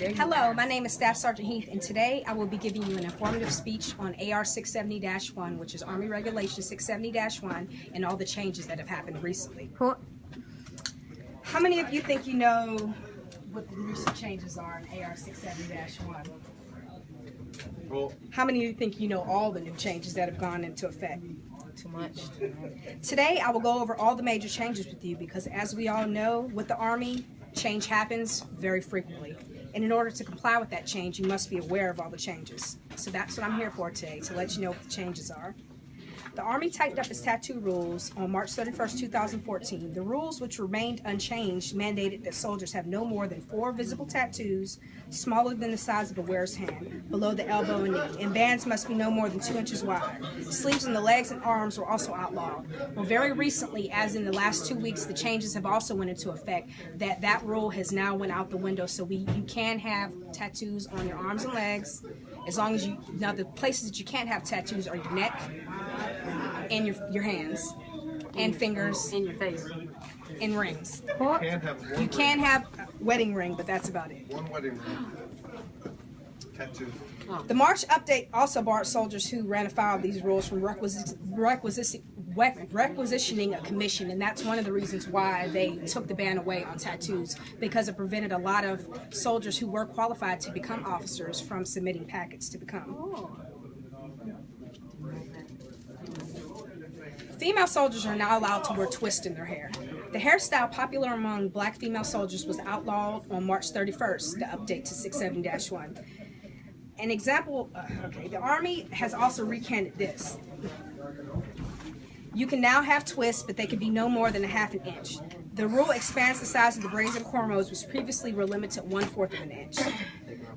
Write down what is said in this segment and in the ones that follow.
Hello, my name is Staff Sergeant Heath, and today I will be giving you an informative speech on AR 670-1, which is Army Regulation 670-1, and all the changes that have happened recently. How many of you think you know what the recent changes are in AR 670-1? Well, how many of you think you know all the new changes that have gone into effect? Too much. Today I will go over all the major changes with you because, as we all know, with the Army, change happens very frequently. And in order to comply with that change, you must be aware of all the changes. So that's what I'm here for today, to let you know what the changes are. The Army tightened up its tattoo rules on March 31st, 2014. The rules, which remained unchanged, mandated that soldiers have no more than 4 visible tattoos smaller than the size of a wearer's hand, below the elbow and knee, and bands must be no more than 2 inches wide. Sleeves on the legs and arms were also outlawed. Well, very recently, as in the last 2 weeks, the changes have also went into effect. That rule has now went out the window, so you can have tattoos on your arms and legs, as long as you, now the places that you can't have tattoos are your neck, and your hands, and fingers, In your face. and rings. you can have You can have a wedding ring, but that's about it. one wedding ring. Tattoo. The March update also barred soldiers who ran afoul of these rules from requisitioning a commission, and that's one of the reasons why they took the ban away on tattoos, because it prevented a lot of soldiers who were qualified to become officers from submitting packets to become. Female soldiers are now allowed to wear twists in their hair. The hairstyle popular among black female soldiers was outlawed on March 31st, the update to 670-1. An example, the Army has also recanted this. You can now have twists, but they can be no more than a ½ inch. The rule expands the size of the braids and cornrows, which previously were limited to 1/4 of an inch.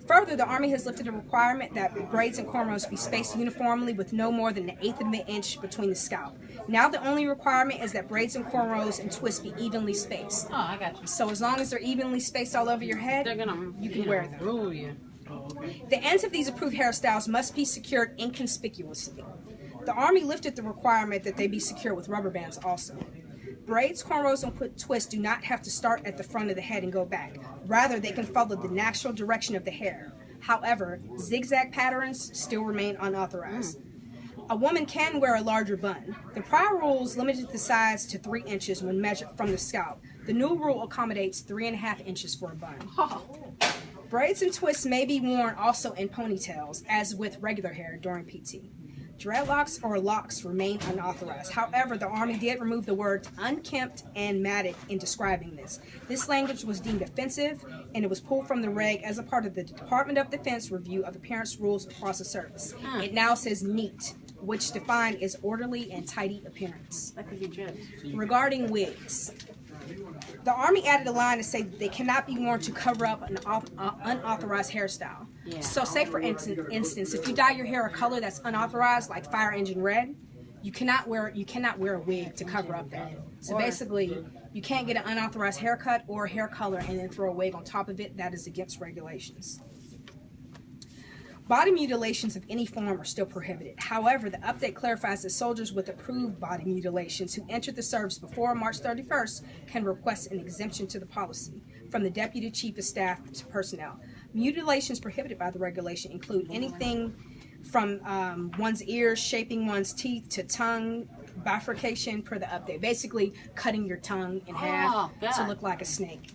Further, the Army has lifted a requirement that braids and cornrows be spaced uniformly with no more than 1/8 of an inch between the scalp. Now the only requirement is that braids and cornrows and twists be evenly spaced. Oh, I got you. So as long as they're evenly spaced all over your head, They're gonna, you can wear them. Rule you. The ends of these approved hairstyles must be secured inconspicuously. The Army lifted the requirement that they be secured with rubber bands also. Braids, cornrows, and twists do not have to start at the front of the head and go back. Rather, they can follow the natural direction of the hair. However, zigzag patterns still remain unauthorized. A woman can wear a larger bun. The prior rules limited the size to 3 inches when measured from the scalp. The new rule accommodates 3½ inches for a bun. Braids and twists may be worn also in ponytails, as with regular hair during PT. Dreadlocks or locks remain unauthorized. However, the Army did remove the words unkempt and matted in describing this. This language was deemed offensive, and it was pulled from the reg as a part of the Department of Defense review of appearance rules across the service. It now says neat, which defined as orderly and tidy appearance. That could be dread. Regarding wigs, the Army added a line to say that they cannot be worn to cover up an unauthorized hairstyle. Yeah. So say for instance, if you dye your hair a color that's unauthorized, like fire engine red, you cannot wear a wig to cover up that. So basically, you can't get an unauthorized haircut or hair color and then throw a wig on top of it. That is against regulations. Body mutilations of any form are still prohibited. However, the update clarifies that soldiers with approved body mutilations who entered the service before March 31st can request an exemption to the policy from the Deputy Chief of Staff to personnel. Mutilations prohibited by the regulation include anything from one's ears, shaping one's teeth, to tongue bifurcation per the update. Basically, cutting your tongue in half to look like a snake.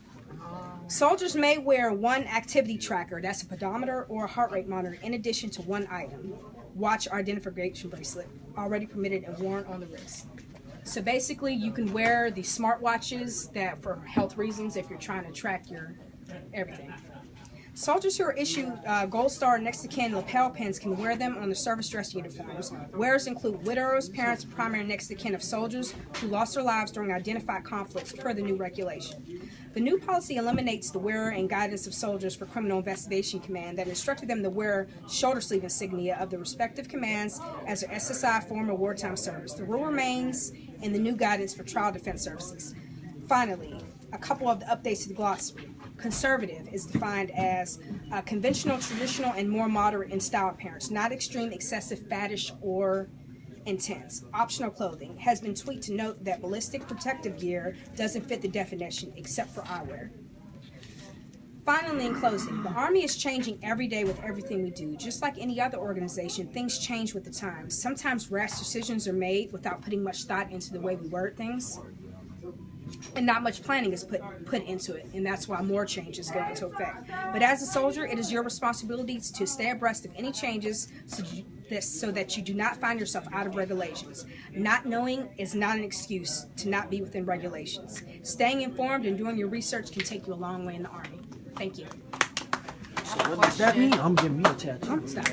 Soldiers may wear one activity tracker, that's a pedometer or a heart rate monitor, in addition to one item, watch or identification bracelet, already permitted and worn on the wrist. So basically, you can wear the smartwatches that for health reasons if you're trying to track your everything. Soldiers who are issued Gold Star next to kin lapel pins can wear them on their service dress uniforms. Wearers include widows, parents, and primary next to kin of soldiers who lost their lives during identified conflicts per the new regulation. The new policy eliminates the wearer and guidance of soldiers for Criminal Investigation Command that instructed them to wear shoulder sleeve insignia of the respective commands as their SSI former wartime service. The rule remains in the new guidance for trial defense services. Finally, a couple of the updates to the glossary. Conservative is defined as conventional, traditional, and more moderate in style appearance, not extreme, excessive, faddish, or intense. Optional clothing has been tweaked to note that ballistic protective gear doesn't fit the definition except for eyewear. Finally, in closing, the Army is changing every day with everything we do. Just like any other organization, things change with the times. Sometimes rash decisions are made without putting much thought into the way we word things. And not much planning is put into it, and that's why more changes go into effect. But as a soldier, it is your responsibility to stay abreast of any changes so that you do not find yourself out of regulations. Not knowing is not an excuse to not be within regulations. Staying informed and doing your research can take you a long way in the Army. Thank you. So what does that mean? I'm giving you a tattoo. Stop.